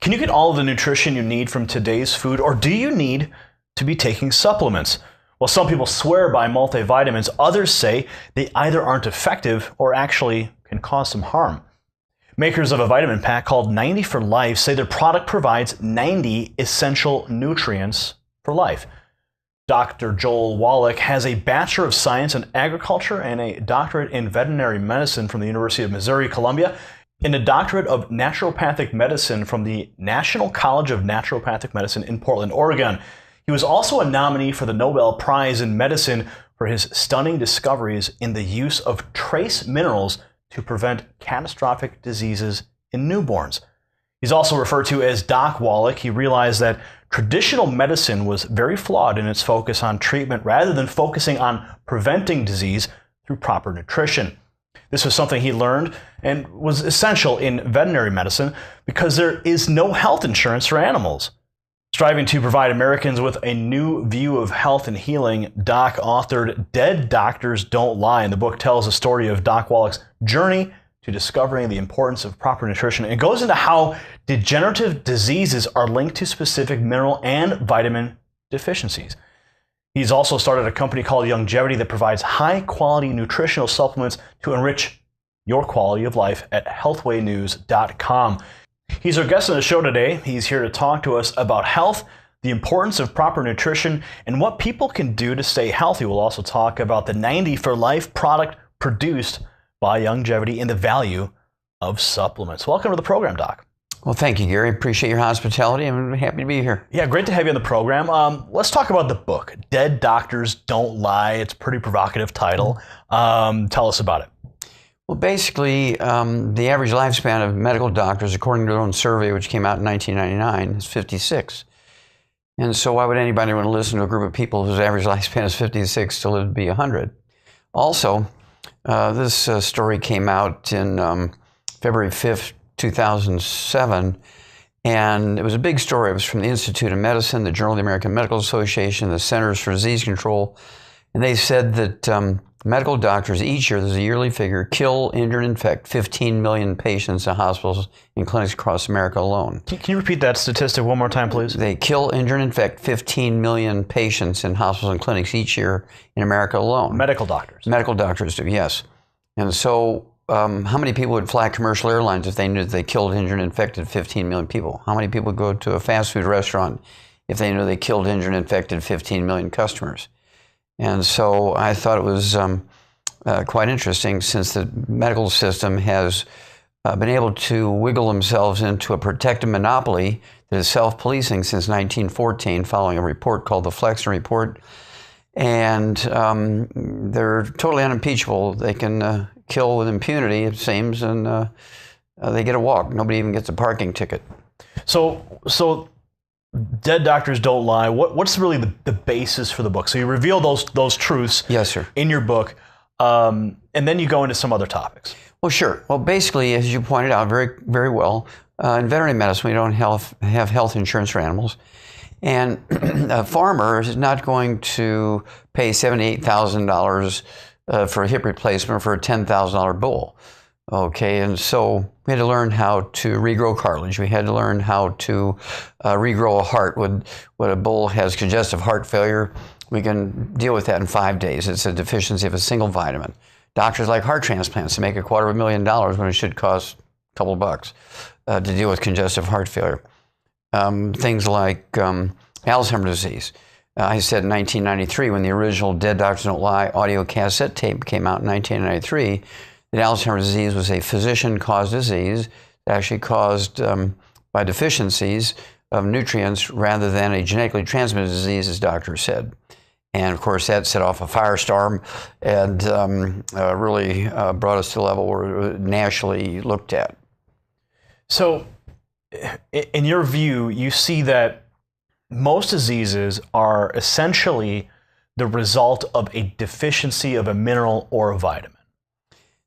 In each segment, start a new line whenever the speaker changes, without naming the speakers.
Can you get all of the nutrition you need from today's food, or do you need to be taking supplements? Well, some people swear by multivitamins. Others say they either aren't effective or actually can cause some harm. Makers of a vitamin pack called 90 for Life say their product provides 90 essential nutrients for life. Dr. Joel Wallach has a Bachelor of Science in Agriculture and a doctorate in veterinary medicine from the University of Missouri, Columbia, and a doctorate of naturopathic medicine from the National College of Naturopathic Medicine in Portland, Oregon. He was also a nominee for the Nobel Prize in Medicine for his stunning discoveries in the use of trace minerals to prevent catastrophic diseases in newborns. He's also referred to as Doc Wallach. He realized that traditional medicine was very flawed in its focus on treatment rather than focusing on preventing disease through proper nutrition. This was something he learned and was essential in veterinary medicine because there is no health insurance for animals. Striving to provide Americans with a new view of health and healing, Doc authored Dead Doctors Don't Lie, and the book tells the story of Doc Wallach's journey to discovering the importance of proper nutrition. It goes into how degenerative diseases are linked to specific mineral and vitamin deficiencies. He's also started a company called Youngevity that provides high-quality nutritional supplements to enrich your quality of life at healthwaynews.com. He's our guest on the show today. He's here to talk to us about health, the importance of proper nutrition, and what people can do to stay healthy. We'll also talk about the 90 for Life product produced by Youngevity and the value of supplements. Welcome to the program, Doc.
Well, thank you, Gary. Appreciate your hospitality. I'm happy to be here.
Yeah, great to have you on the program. Let's talk about the book, Dead Doctors Don't Lie. It's a pretty provocative title. Tell us about it.
Well, basically, the average lifespan of medical doctors, according to their own survey, which came out in 1999, is 56. And so why would anybody want to listen to a group of people whose average lifespan is 56 to live to be 100? Also, this story came out in February 5th, 2007, and it was a big story. It was from the Institute of Medicine, the Journal of the American Medical Association, the Centers for Disease Control, and they said that medical doctors each year, there's a yearly figure, kill, injure, and infect 15 million patients in hospitals and clinics across America alone.
Can you repeat that statistic one more time, please?
They kill, injure, and infect 15 million patients in hospitals and clinics each year in America alone.
Medical doctors.
Medical doctors do, yes. And so how many people would fly commercial airlines if they knew that they killed, injured, and infected 15 million people? How many people would go to a fast food restaurant if they knew they killed, injured, and infected 15 million customers? And so I thought it was quite interesting, since the medical system has been able to wiggle themselves into a protective monopoly that is self-policing since 1914, following a report called the Flexner Report. And they're totally unimpeachable. They can kill with impunity, it seems, and they get a walk. Nobody even gets a parking ticket.
So Dead Doctors Don't Lie. What's really the basis for the book? So you reveal those truths,
yes, sir,
in your book, and then you go into some other topics.
Well, sure. Well, basically, as you pointed out very, very well, in veterinary medicine, we don't have health insurance for animals. And a farmer is not going to pay $78,000 for a hip replacement for a $10,000 bull. Okay, and so we had to learn how to regrow cartilage. We had to learn how to regrow a heart. When a bull has congestive heart failure, we can deal with that in 5 days. It's a deficiency of a single vitamin. Doctors like heart transplants to make $250,000 when it should cost a couple of bucks to deal with congestive heart failure. Things like Alzheimer's disease. I said in 1993, when the original Dead Doctors Don't Lie audio cassette tape came out in 1993, that Alzheimer's disease was a physician-caused disease actually caused by deficiencies of nutrients rather than a genetically transmitted disease, as doctors said. And of course, that set off a firestorm and really brought us to the level where it was nationally looked at.
So, in your view, you see that most diseases are essentially the result of a deficiency of a mineral or a vitamin.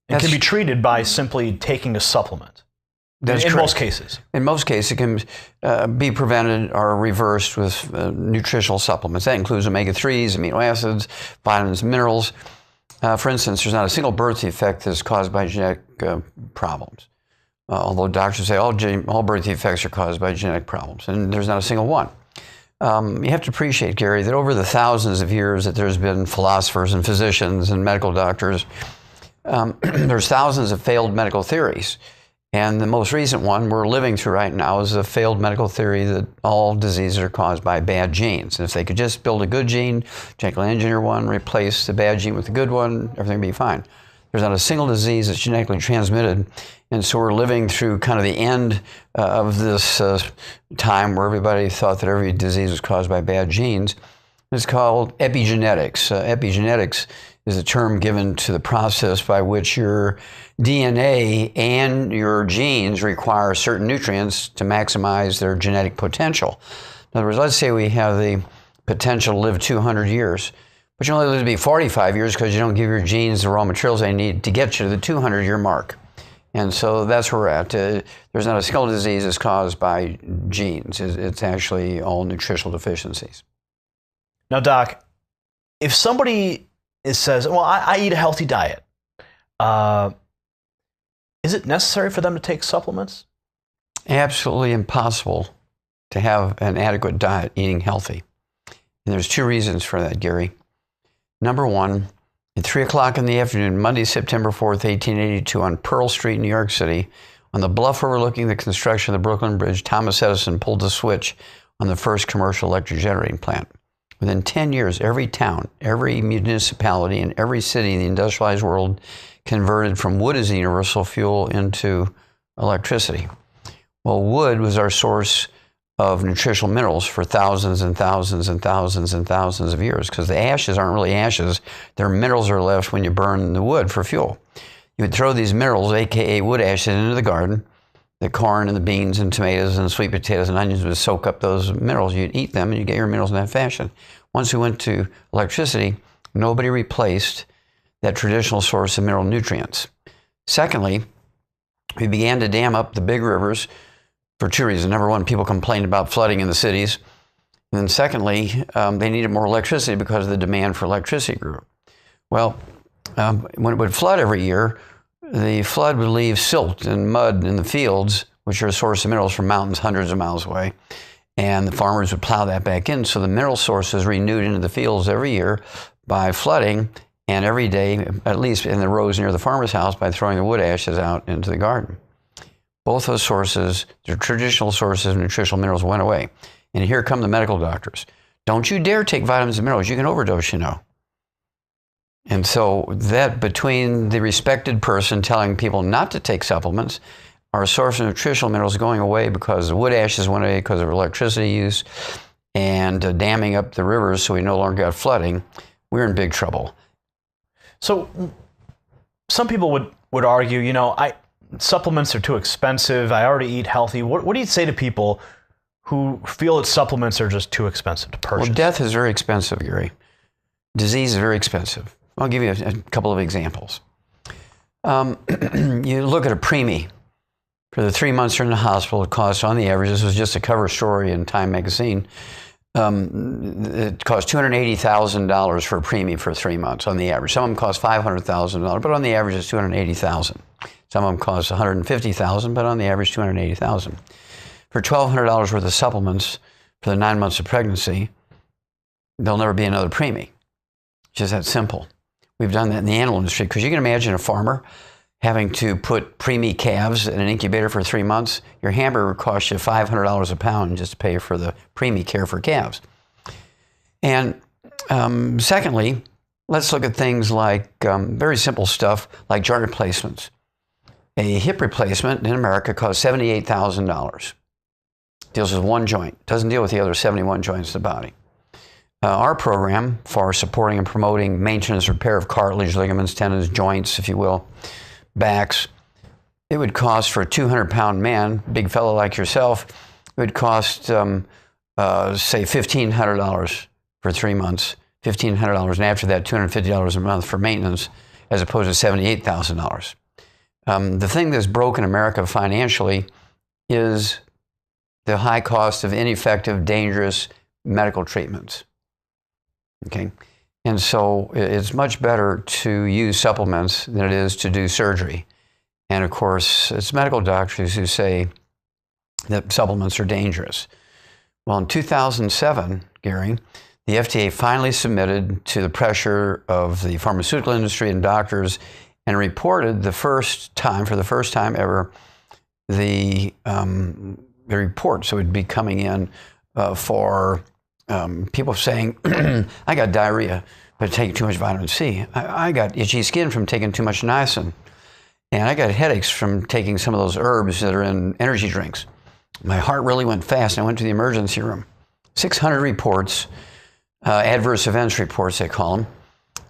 It can be treated by simply taking a supplement.
That's
in
correct.
most cases.
In most cases, it can be prevented or reversed with nutritional supplements. That includes omega-3s, amino acids, vitamins, minerals. For instance, there's not a single birth defect that's caused by genetic problems. although doctors say all birth defects are caused by genetic problems, and there's not a single one. You have to appreciate, Gary, that over the thousands of years that there's been philosophers and physicians and medical doctors, there's thousands of failed medical theories. And the most recent one we're living through right now is a failed medical theory that all diseases are caused by bad genes. And if they could just build a good gene, genetically engineer one, replace the bad gene with the good one, everything would be fine. There's not a single disease that's genetically transmitted. And so we're living through kind of the end of this time where everybody thought that every disease was caused by bad genes. It's called epigenetics. Epigenetics is a term given to the process by which your DNA and your genes require certain nutrients to maximize their genetic potential. In other words, let's say we have the potential to live 200 years, but you only live to be 45 years because you don't give your genes the raw materials they need to get you to the 200-year mark. And so that's where we're at. There's not a single disease that's caused by genes. It's actually all nutritional deficiencies.
Now, Doc, if somebody says, well, I eat a healthy diet, is it necessary for them to take supplements?
Absolutely impossible to have an adequate diet eating healthy. And there's two reasons for that, Gary. Number one, at 3 o'clock in the afternoon, Monday, September 4th, 1882, on Pearl Street, New York City, on the bluff overlooking the construction of the Brooklyn Bridge, Thomas Edison pulled the switch on the first commercial electric generating plant. Within 10 years, every town, every municipality, and every city in the industrialized world converted from wood as the universal fuel into electricity. Well, wood was our source of nutritional minerals for thousands and thousands and thousands and thousands of years, because the ashes aren't really ashes. Their minerals are left when you burn the wood for fuel. You would throw these minerals, aka wood ashes, into the garden. The corn and the beans and tomatoes and sweet potatoes and onions would soak up those minerals. You'd eat them and you get your minerals in that fashion. Once we went to electricity, nobody replaced that traditional source of mineral nutrients. Secondly, we began to dam up the big rivers for two reasons. Number one, people complained about flooding in the cities. And then secondly, they needed more electricity because the demand for electricity grew. Well, when it would flood every year, the flood would leave silt and mud in the fields, which are a source of minerals from mountains hundreds of miles away. And the farmers would plow that back in. So the mineral source is renewed into the fields every year by flooding, and every day, at least in the rows near the farmer's house, by throwing the wood ashes out into the garden. Both those sources, the traditional sources of nutritional minerals, went away. And here come the medical doctors. Don't you dare take vitamins and minerals. You can overdose, you know. And so that, between the respected person telling people not to take supplements, our source of nutritional minerals going away because the wood ashes went away because of electricity use, and damming up the rivers so we no longer got flooding, we're in big trouble.
So some people would argue, you know, supplements are too expensive. I already eat healthy. What do you say to people who feel that supplements are just too expensive to purchase?
Well, death is very expensive, Gary. Disease is very expensive. I'll give you a couple of examples. You look at a preemie. For the 3 months you're in the hospital, it costs, on the average, this was just a cover story in Time magazine, it costs $280,000 for a preemie for 3 months on the average. Some of them cost $500,000, but on the average it's $280,000. Some of them cost $150,000, but on the average $280,000. For $1,200 worth of supplements for the 9 months of pregnancy, there'll never be another preemie. It's just that simple. We've done that in the animal industry, because you can imagine a farmer having to put preemie calves in an incubator for 3 months. Your hamburger costs you $500 a pound just to pay for the preemie care for calves. And secondly, let's look at things like very simple stuff like joint replacements. A hip replacement in America costs $78,000. Deals with one joint, doesn't deal with the other 71 joints of the body. Our program for supporting and promoting maintenance, repair of cartilage, ligaments, tendons, joints, if you will, backs, it would cost for a 200-pound man, big fellow like yourself, it would cost, say, $1,500 for 3 months, $1,500, and after that, $250 a month for maintenance, as opposed to $78,000. The thing that's broken America financially is the high cost of ineffective, dangerous medical treatments. Okay? And so it's much better to use supplements than it is to do surgery. And of course, it's medical doctors who say that supplements are dangerous. Well, in 2007, Gary, the FDA finally submitted to the pressure of the pharmaceutical industry and doctors and reported for the first time ever, the report. So it would be coming in for people saying, I got diarrhea by taking too much vitamin C. I got itchy skin from taking too much niacin. And I got headaches from taking some of those herbs that are in energy drinks. My heart really went fast, and I went to the emergency room. 600 reports, adverse events reports, they call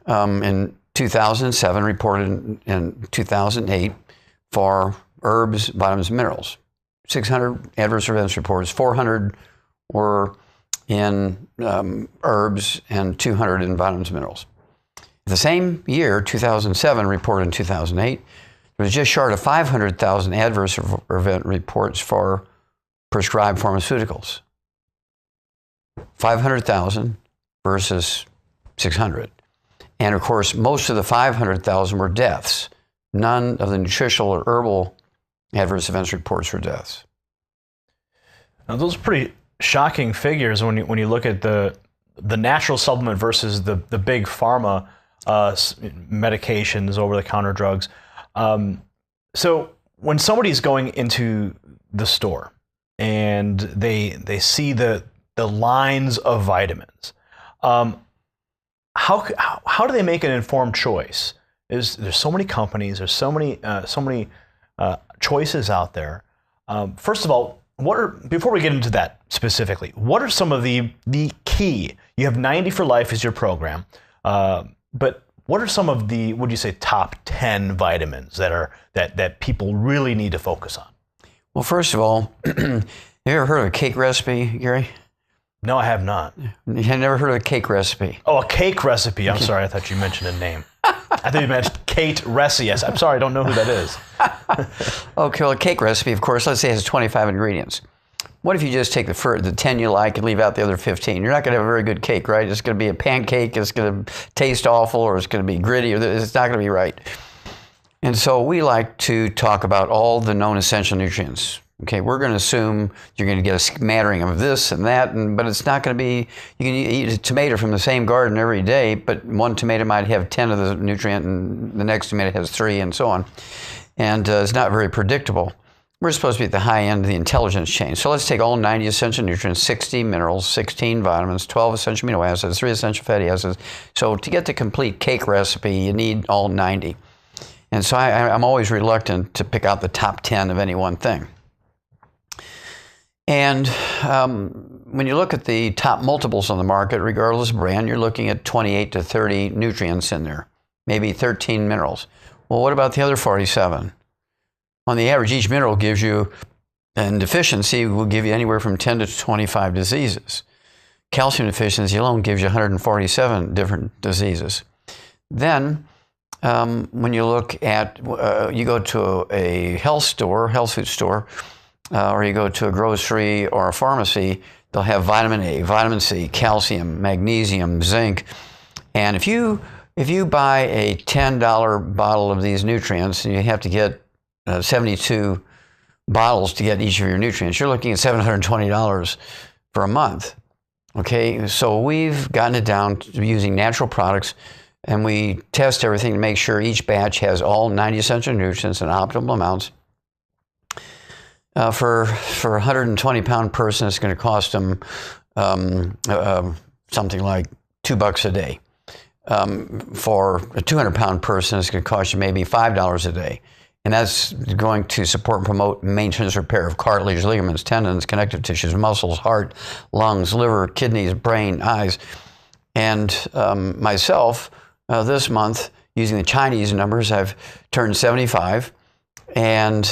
them, in 2007, reported in 2008 for herbs, vitamins, and minerals. 600 adverse events reports, 400 were in herbs, and 200 in vitamins and minerals. The same year, 2007, reported in 2008, there was just short of 500,000 adverse event reports for prescribed pharmaceuticals. 500,000 versus 600. And of course, most of the 500,000 were deaths. None of the nutritional or herbal adverse events reports were deaths.
Now, those are pretty shocking figures when you look at the natural supplement versus the big pharma medications, over-the-counter drugs. So when somebody's going into the store and they see the lines of vitamins, how do they make an informed choice? There's so many companies, there's so many choices out there. First of all, before we get into that specifically, what are some of the key? You have 90 for Life as your program, but what are some of the, would you say, top 10 vitamins that people really need to focus on?
Well, first of all, have you ever heard of a cake recipe, Gary?
No, I have not.
You had never heard of a cake recipe?
Oh, a cake recipe. I'm sorry. I thought you mentioned a name. I thought you meant Kate Reci. Yes, I'm sorry. I don't know who that is.
Okay, well, a cake recipe, of course, let's say it has 25 ingredients. What if you just take the 10 you like and leave out the other 15? You're not going to have a very good cake, right? It's going to be a pancake. It's going to taste awful, or it's going to be gritty, or it's not going to be right. And so we like to talk about all the known essential nutrients. Okay, we're going to assume you're going to get a smattering of this and that, but it's not going to be, you can eat a tomato from the same garden every day, but one tomato might have 10 of the nutrient and the next tomato has 3 and so on. And it's not very predictable. We're supposed to be at the high end of the intelligence chain. So let's take all 90 essential nutrients, 60 minerals, 16 vitamins, 12 essential amino acids, 3 essential fatty acids. So to get the complete cake recipe, you need all 90. And so I'm always reluctant to pick out the top 10 of any one thing. And when you look at the top multiples on the market, regardless of brand, you're looking at 28 to 30 nutrients in there, maybe 13 minerals. Well, what about the other 47? On the average, each mineral gives you, and deficiency will give you anywhere from 10 to 25 diseases. Calcium deficiency alone gives you 147 different diseases. Then, when you look at, you go to a health food store, or you go to a grocery or a pharmacy, they'll have vitamin A, vitamin C, calcium, magnesium, zinc. And if you buy a $10 bottle of these nutrients, and you have to get 72 bottles to get each of your nutrients, you're looking at $720 for a month. Okay, so we've gotten it down to using natural products, and we test everything to make sure each batch has all 90 essential nutrients in optimal amounts. For a 120-pound person, it's going to cost them something like $2 a day. For a 200-pound person, it's going to cost you maybe $5 a day. And that's going to support and promote maintenance repair of cartilage, ligaments, tendons, connective tissues, muscles, heart, lungs, liver, kidneys, brain, eyes. And myself, this month, using the Chinese numbers, I've turned 75. And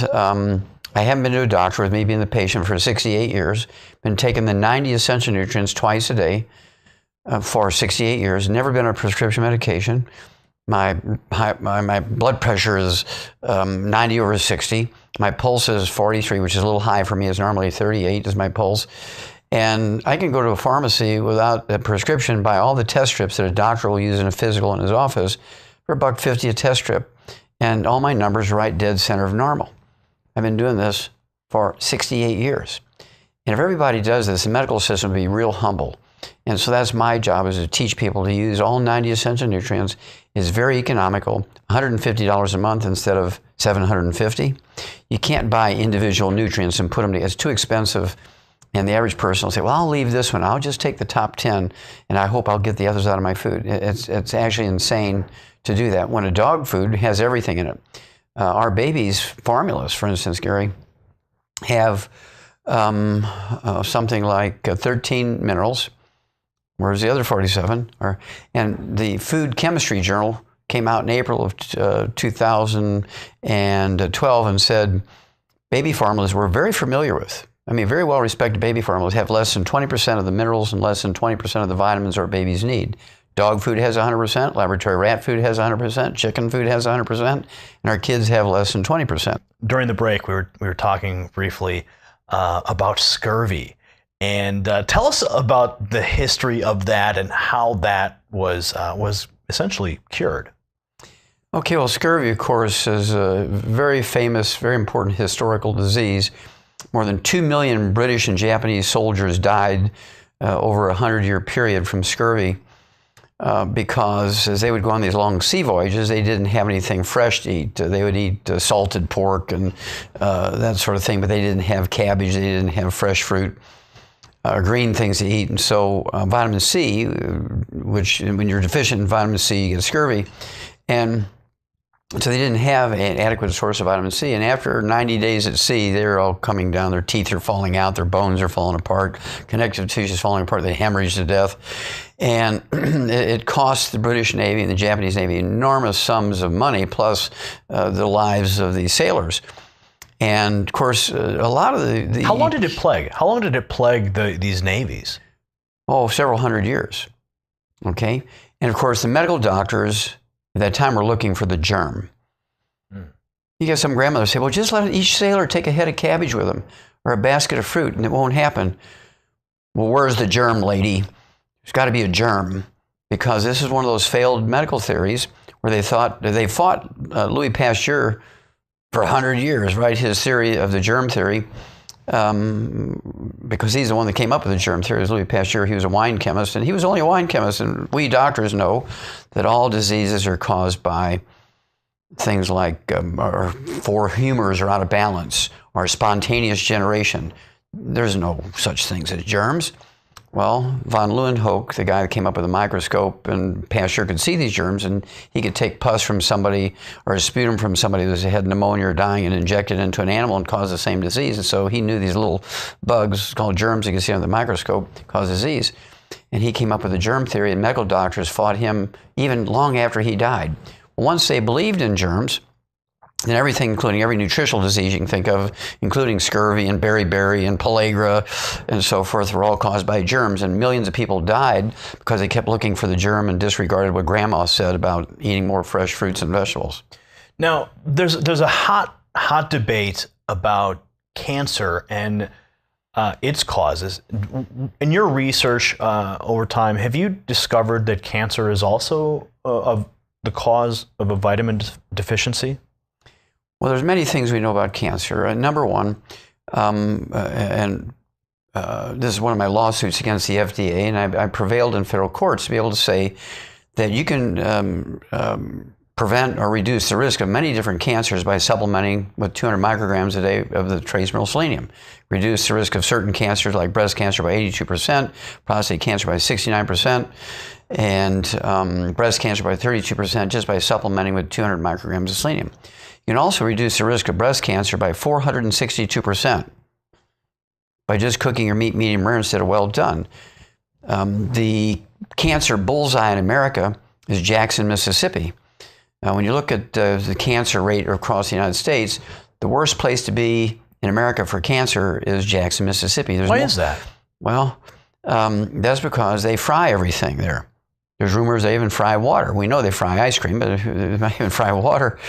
I haven't been to a doctor, with me being the patient, for 68 years. Been taking the 90 essential nutrients twice a day for 68 years. Never been on a prescription medication. My blood pressure is 90 over 60. My pulse is 43, which is a little high for me. It's normally 38 is my pulse. And I can go to a pharmacy without a prescription, buy all the test strips that a doctor will use in a physical in his office for $1.50 a test strip. and all my numbers are right dead center of normal. I've been doing this for 68 years. And if everybody does this, the medical system will be real humble. And so that's my job, is to teach people to use all 90 essential nutrients. It's very economical, $150 a month instead of $750. You can't buy individual nutrients and put them together. It's too expensive. And the average person will say, well, I'll leave this one. I'll just take the top 10, and I hope I'll get the others out of my food. It's actually insane to do that when a dog food has everything in it. Our babies' formulas, for instance, Gary, have something like 13 minerals, whereas the other 47 are. And the Food Chemistry Journal came out in April of 2012 and said baby formulas we're very familiar with. I mean, very well-respected baby formulas have less than 20% of the minerals and less than 20% of the vitamins our babies need. Dog food has 100%, laboratory rat food has 100%, chicken food has 100%, and our kids have less than 20%.
During the break, we were talking briefly about scurvy. And tell us about the history of that and how that was essentially cured.
Okay, well, scurvy, of course, is a very famous, very important historical disease. More than 2 million British and Japanese soldiers died over a 100-year period from scurvy because as they would go on these long sea voyages, they didn't have anything fresh to eat. They would eat salted pork and that sort of thing, but they didn't have cabbage, they didn't have fresh fruit, green things to eat. And so vitamin C, which when you're deficient in vitamin C, you get scurvy. And so they didn't have an adequate source of vitamin C. And after 90 days at sea, they're all coming down. Their teeth are falling out. Their bones are falling apart. Connective tissue is falling apart. They hemorrhage to death. And it cost the British Navy and the Japanese Navy enormous sums of money, plus the lives of these sailors. And, of course, a lot of the...
How long did it plague? How long did it plague these navies?
Oh, several hundred years. Okay? And, of course, the medical doctors at that time were looking for the germ. You get some grandmothers say, well, just let each sailor take a head of cabbage with them or a basket of fruit, and it won't happen. Well, where's the germ, lady? There's got to be a germ, because this is one of those failed medical theories where they fought Louis Pasteur for 100 years, right? His theory of the germ theory, because he's the one that came up with the germ theory. Louis Pasteur, he was a wine chemist, and he was only a wine chemist. And we doctors know that all diseases are caused by things like or four humors are out of balance or spontaneous generation. There's no such things as germs. Well, von Leeuwenhoek, the guy that came up with a microscope, and Pasteur could see these germs, and he could take pus from somebody or a sputum from somebody who had pneumonia or dying and inject it into an animal and cause the same disease. And so he knew these little bugs called germs you can see under the microscope cause disease. And he came up with the germ theory, and medical doctors fought him even long after he died. Once they believed in germs, then everything, including every nutritional disease you can think of, including scurvy and beriberi and pellagra and so forth, were all caused by germs. And millions of people died because they kept looking for the germ and disregarded what grandma said about eating more fresh fruits and vegetables.
Now, there's a hot debate about cancer and its causes. In your research over time, have you discovered that cancer is also of the cause of a vitamin deficiency?
Well, there's many things we know about cancer. Number one, this is one of my lawsuits against the FDA, and I prevailed in federal courts to be able to say that you can prevent or reduce the risk of many different cancers by supplementing with 200 micrograms a day of the trace mineral selenium. Reduce the risk of certain cancers like breast cancer by 82%, prostate cancer by 69%, and breast cancer by 32% just by supplementing with 200 micrograms of selenium. You can also reduce the risk of breast cancer by 462% by just cooking your meat medium rare instead of well done. The cancer bullseye in America is Jackson, Mississippi. When you look at the cancer rate across the United States, the worst place to be in America for cancer is Jackson, Mississippi.
Why is that?
Well, that's because they fry everything there. There's rumors they even fry water. We know they fry ice cream, but they might even fry water.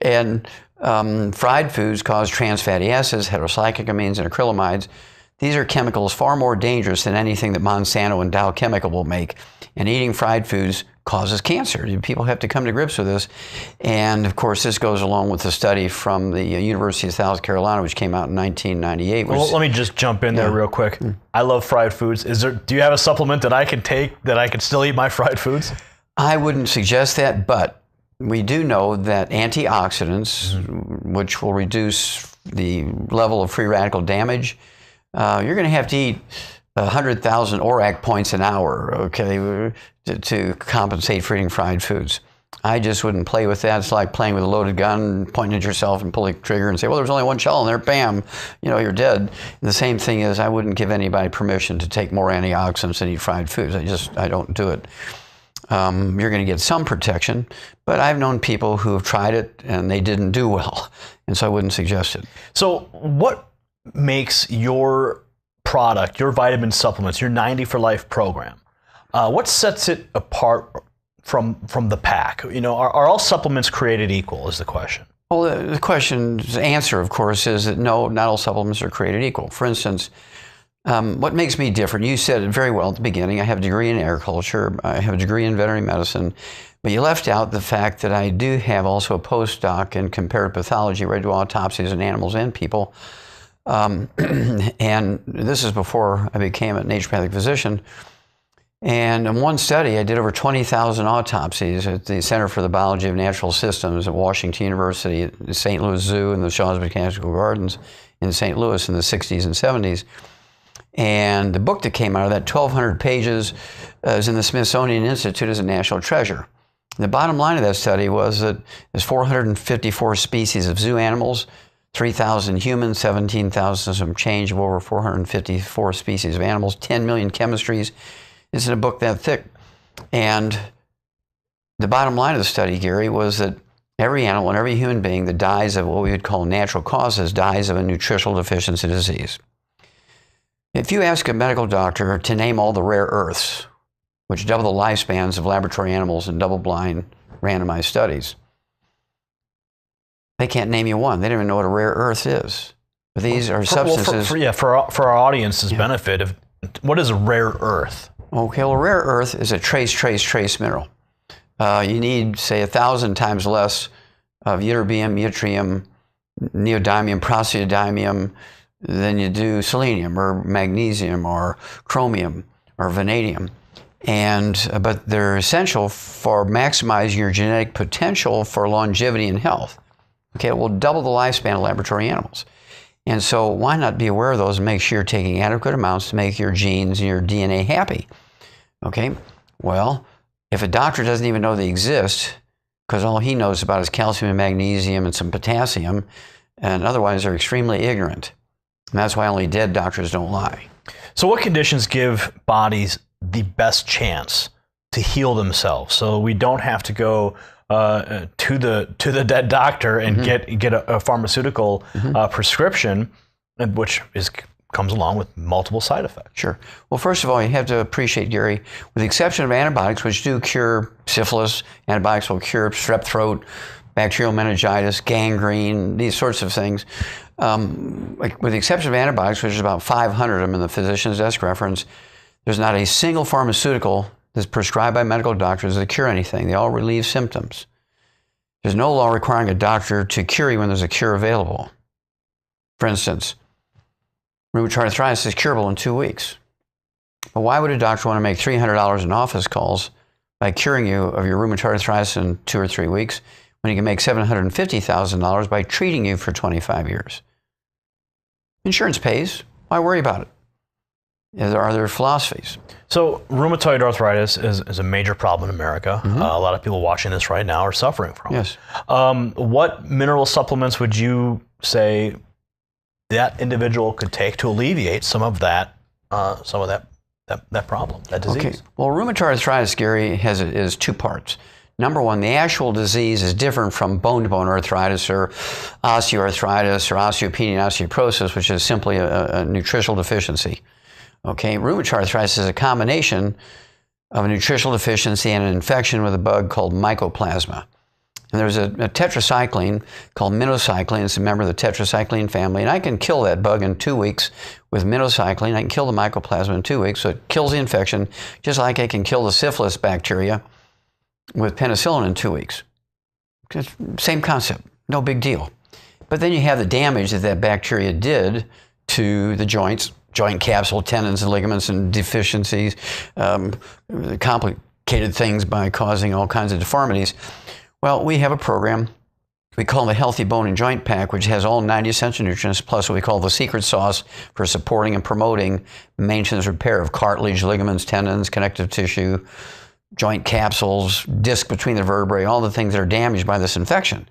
And fried foods cause trans fatty acids, heterocyclic amines, and acrylamides These are chemicals far more dangerous than anything that Monsanto and Dow Chemical will make. And eating fried foods causes cancer. People have to come to grips with this. And of course, this goes along with the study from the University of South Carolina, which came out in 1998.
Well, let me just jump in there real quick. I love fried foods. Do you have a supplement that I can take that I can still eat my fried foods?
I wouldn't suggest that, but we do know that antioxidants, which will reduce the level of free radical damage, you're going to have to eat 100,000 ORAC points an hour, okay, to compensate for eating fried foods. I just wouldn't play with that. It's like playing with a loaded gun, pointing at yourself and pulling the trigger and say, well, there's only one shell in there, bam, you're dead. And the same thing is, I wouldn't give anybody permission to take more antioxidants and eat fried foods. I don't do it. You're going to get some protection, but I've known people who have tried it and they didn't do well, and so I wouldn't suggest it.
So what makes your product, your vitamin supplements, your 90 for Life program, what sets it apart from the pack? Are all supplements created equal is the question.
Well, the question's answer, of course, is that no, not all supplements are created equal. For instance, what makes me different, you said it very well at the beginning, I have a degree in agriculture, I have a degree in veterinary medicine, but you left out the fact that I do have also a postdoc in comparative pathology where I do autopsies on animals and people. And this is before I became a naturopathic physician. And in one study, I did over 20,000 autopsies at the Center for the Biology of Natural Systems at Washington University, at the St. Louis Zoo, and the Shaw's Botanical Gardens in St. Louis in the 60s and 70s. And the book that came out of that, 1,200 pages, is in the Smithsonian Institute as a national treasure. The bottom line of that study was that there's 454 species of zoo animals, 3,000 humans, 17,000 some change of over 454 species of animals, 10 million chemistries. It's in a book that thick. And the bottom line of the study, Gary, was that every animal and every human being that dies of what we would call natural causes dies of a nutritional deficiency disease. If you ask a medical doctor to name all the rare earths, which double the lifespans of laboratory animals in double-blind randomized studies, they can't name you one. They don't even know what a rare earth is. But these are substances.
For our audience's benefit, what is a rare earth?
Okay, well, rare earth is a trace mineral. You need, say, 1,000 times less of ytterbium, yttrium, neodymium, praseodymium than you do selenium or magnesium or chromium or vanadium. But they're essential for maximizing your genetic potential for longevity and health. Okay, it will double the lifespan of laboratory animals. And so why not be aware of those and make sure you're taking adequate amounts to make your genes and your DNA happy? Okay, well, if a doctor doesn't even know they exist, because all he knows about is calcium and magnesium and some potassium, and otherwise they're extremely ignorant. And that's why only dead doctors don't lie.
So what conditions give bodies the best chance to heal themselves so we don't have to go to the dead doctor and get a pharmaceutical prescription, which comes along with multiple side effects?
Sure. Well, first of all, you have to appreciate, Gary, with the exception of antibiotics, which do cure syphilis, antibiotics will cure strep throat, bacterial meningitis, gangrene, these sorts of things. With the exception of antibiotics, which is about 500 of them in the physician's desk reference, there's not a single pharmaceutical that's prescribed by medical doctors that cure anything. They all relieve symptoms. There's no law requiring a doctor to cure you when there's a cure available. For instance, rheumatoid arthritis is curable in 2 weeks. But why would a doctor want to make $300 in office calls by curing you of your rheumatoid arthritis in 2 or 3 weeks when he can make $750,000 by treating you for 25 years? Insurance pays. Why worry about it? Are there philosophies?
So rheumatoid arthritis is a major problem in America. A lot of people watching this right now are suffering from it.
Yes.
What mineral supplements would you say that individual could take to alleviate some of that problem, that disease?
Okay. Well, rheumatoid arthritis, Gary, is 2 parts. Number one, the actual disease is different from bone-to-bone arthritis or osteoarthritis or osteopenia and osteoporosis, which is simply a nutritional deficiency. Okay, rheumatoid arthritis is a combination of a nutritional deficiency and an infection with a bug called mycoplasma. And there's a tetracycline called minocycline. It's a member of the tetracycline family. And I can kill that bug in 2 weeks with minocycline. I can kill the mycoplasma in 2 weeks. So it kills the infection, just like I can kill the syphilis bacteria with penicillin in 2 weeks. Same concept, no big deal. But then you have the damage that that bacteria did to the joints, joint capsule, tendons, and ligaments, and deficiencies, complicated things by causing all kinds of deformities. Well, we have a program we call the Healthy Bone and Joint Pack, which has all 90 essential nutrients, plus what we call the secret sauce for supporting and promoting maintenance repair of cartilage, ligaments, tendons, connective tissue, joint capsules, disc between the vertebrae, all the things that are damaged by this infection.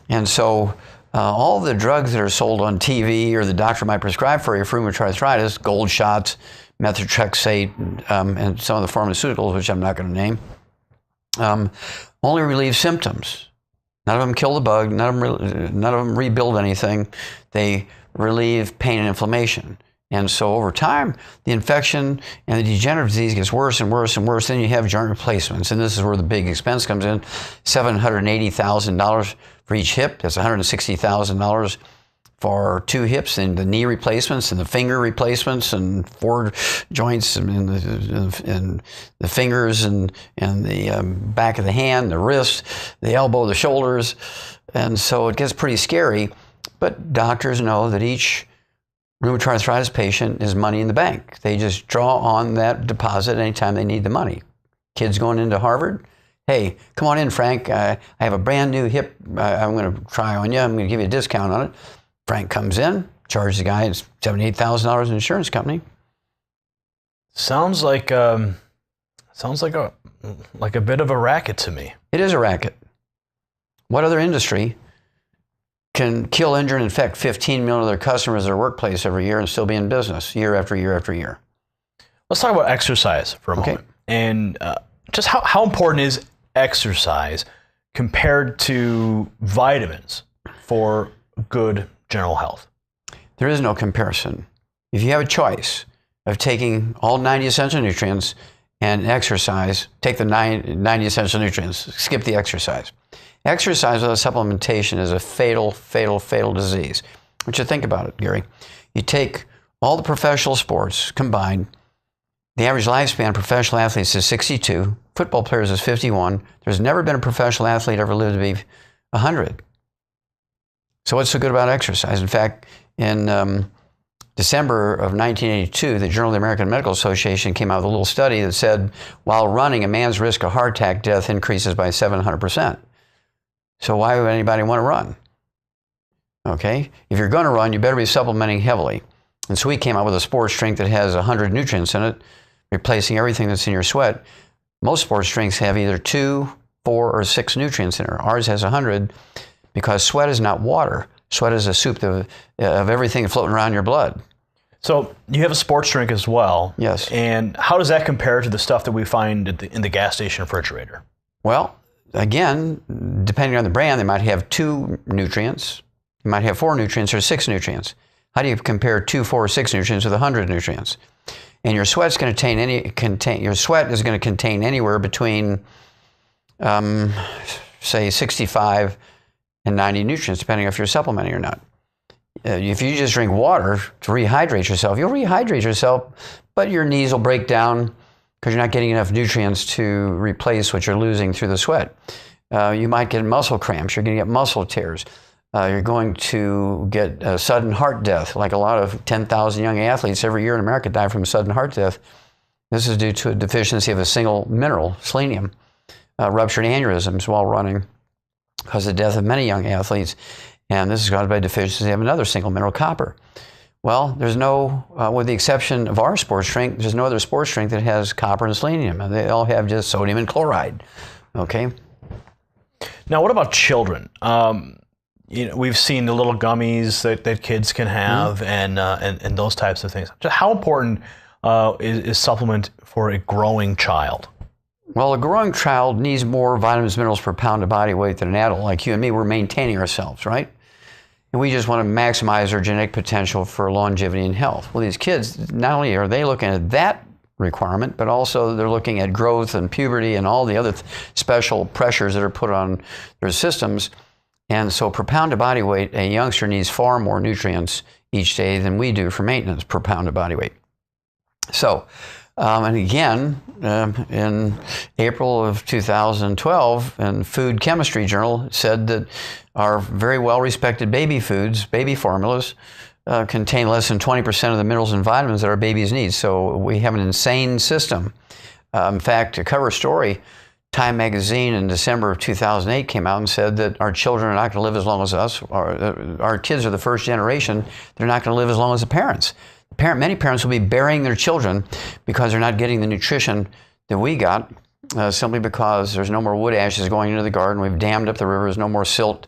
And so all the drugs that are sold on TV or the doctor might prescribe for you for rheumatoid arthritis, gold shots, methotrexate, and some of the pharmaceuticals, which I'm not going to name, only relieve symptoms. None of them kill the bug. None of them rebuild anything. They relieve pain and inflammation. And so over time, the infection and the degenerative disease gets worse and worse and worse. Then you have joint replacements. And this is where the big expense comes in. $780,000 for each hip. That's $160,000 for 2 hips, and the knee replacements and the finger replacements and 4 joints and the fingers and the back of the hand, the wrist, the elbow, the shoulders. And so it gets pretty scary. But doctors know that each rheumatoid arthritis patient is money in the bank. They just draw on that deposit anytime they need the money. Kids going into Harvard, hey, come on in, Frank. I have a brand new hip I'm going to try on you. I'm going to give you a discount on it. Frank comes in, charges the guy $78,000 in insurance company.
Sounds like a bit of a racket to me.
It is a racket. What other industry can kill, injure, and infect 15 million of their customers at their workplace every year and still be in business year after year after year?
Let's talk about exercise for a moment. And just how important is exercise compared to vitamins for good general health?
There is no comparison. If you have a choice of taking all 90 essential nutrients and exercise, take the 90 essential nutrients, skip the exercise. Exercise without supplementation is a fatal, fatal, fatal disease. What you think about it, Gary? You take all the professional sports combined, the average lifespan of professional athletes is 62, football players is 51. There's never been a professional athlete ever lived to be 100. So what's so good about exercise? In fact, in December of 1982, the Journal of the American Medical Association came out with a little study that said, while running, a man's risk of heart attack death increases by 700%. So why would anybody want to run? Okay, if you're going to run, you better be supplementing heavily. And so we came out with a sports drink that has 100 nutrients in it, replacing everything that's in your sweat. Most sports drinks have either 2, 4, or 6 nutrients in it. Ours has 100 because sweat is not water. Sweat is a soup of everything floating around your blood.
So you have a sports drink as well.
Yes.
And how does that compare to the stuff that we find in the gas station refrigerator?
Well, again, depending on the brand, they might have 2 nutrients. You might have 4 nutrients or 6 nutrients. How do you compare 2, 4, or 6 nutrients with 100 nutrients? And your sweat's going to your sweat is going to contain anywhere between, say, 65 and 90 nutrients, depending if you're supplementing or not. If you just drink water to rehydrate yourself, you'll rehydrate yourself, but your knees will break down because you're not getting enough nutrients to replace what you're losing through the sweat. You might get muscle cramps. You're going to get muscle tears. You're going to get sudden heart death, like a lot of 10,000 young athletes every year in America die from sudden heart death. This is due to a deficiency of a single mineral, selenium. Ruptured aneurysms while running cause the death of many young athletes. And this is caused by deficiency of another single mineral, copper. Well, there's no, with the exception of our sports drink, there's no other sports drink that has copper and selenium. They all have just sodium and chloride. Okay.
Now, what about children? We've seen the little gummies that kids can have, and those types of things. Just how important is supplement for a growing child?
Well, a growing child needs more vitamins, minerals per pound of body weight than an adult like you and me. We're maintaining ourselves, right? And we just want to maximize their genetic potential for longevity and health. Well, these kids, not only are they looking at that requirement, but also they're looking at growth and puberty and all the other special pressures that are put on their systems. And so per pound of body weight, a youngster needs far more nutrients each day than we do for maintenance per pound of body weight. So, and again, in April of 2012, in Food Chemistry Journal, it said that our very well-respected baby foods, baby formulas, contain less than 20% of the minerals and vitamins that our babies need. So we have an insane system. In fact, a cover story, Time magazine in December of 2008 came out and said that our children are not going to live as long as us. Our kids are the first generation. They're not going to live as long as the parents. Many parents will be burying their children because they're not getting the nutrition that we got, simply because there's no more wood ashes going into the garden. We've dammed up the rivers, no more silt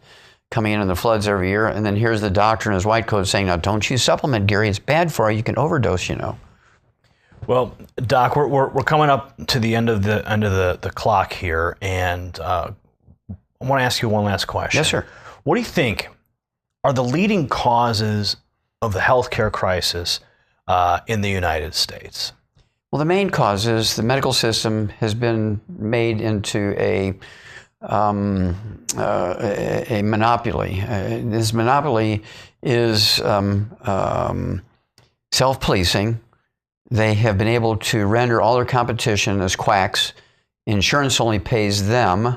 coming in the floods every year. And then here's the doctor in his white coat saying, now don't you supplement, Gary. It's bad for you. You can overdose, you know.
Well, Doc, we're coming up to the end of the clock here, and I want to ask you one last question.
Yes, sir.
What do you think are the leading causes of the healthcare crisis in the United States?
Well, the main cause is the medical system has been made into a monopoly. This monopoly is self-policing. They have been able to render all their competition as quacks. Insurance only pays them.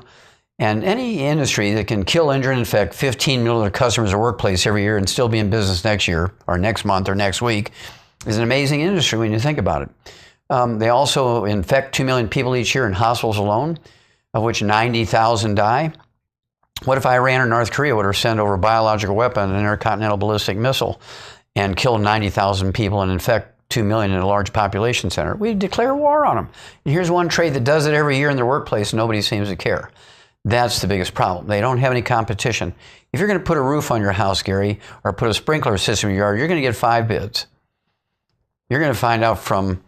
And any industry that can kill, injure, and infect 15 million of their customers or workplace every year and still be in business next year or next month or next week is an amazing industry when you think about it. They also infect 2 million people each year in hospitals alone, of which 90,000 die. What if Iran or North Korea were to send over a biological weapon, an intercontinental ballistic missile, and kill 90,000 people and infect 2 million in a large population center? We'd declare war on them. And here's one trade that does it every year in their workplace, and nobody seems to care. That's the biggest problem. They don't have any competition. If you're going to put a roof on your house, Gary, or put a sprinkler system in your yard, you're going to get 5 bids. You're going to find out from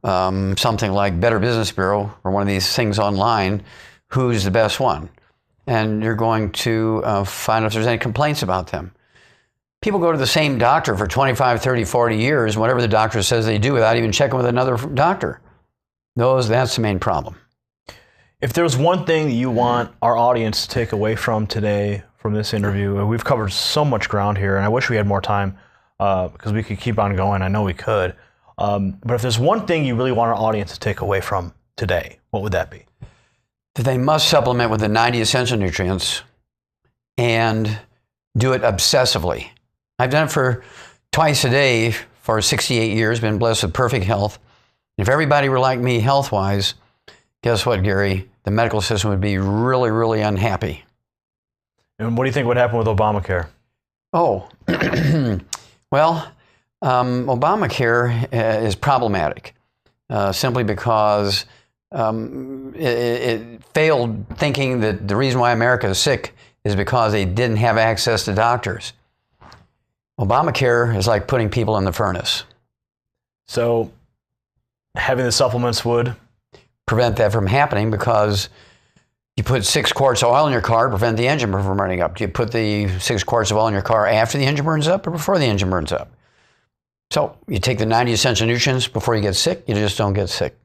something like Better Business Bureau or one of these things online who's the best one. And you're going to find out if there's any complaints about them. People go to the same doctor for 25, 30, 40 years, whatever the doctor says they do, without even checking with another doctor. That's the main problem.
If there's one thing that you want our audience to take away from today, from this interview, we've covered so much ground here, and I wish we had more time because we could keep on going. I know we could. But if there's one thing you really want our audience to take away from today, what would that be?
That they must supplement with the 90 essential nutrients and do it obsessively. I've done it for twice a day for 68 years, been blessed with perfect health. If everybody were like me health-wise, guess what, Gary? The medical system would be really, really unhappy.
And what do you think would happen with Obamacare?
Oh, well, Obamacare is problematic simply because it failed thinking that the reason why America is sick is because they didn't have access to doctors. Obamacare is like putting people in the furnace.
So having the supplements would
prevent that from happening, because you put 6 quarts of oil in your car to prevent the engine from burning up. Do you put the 6 quarts of oil in your car after the engine burns up or before the engine burns up? So you take the 90 essential nutrients before you get sick, you just don't get sick.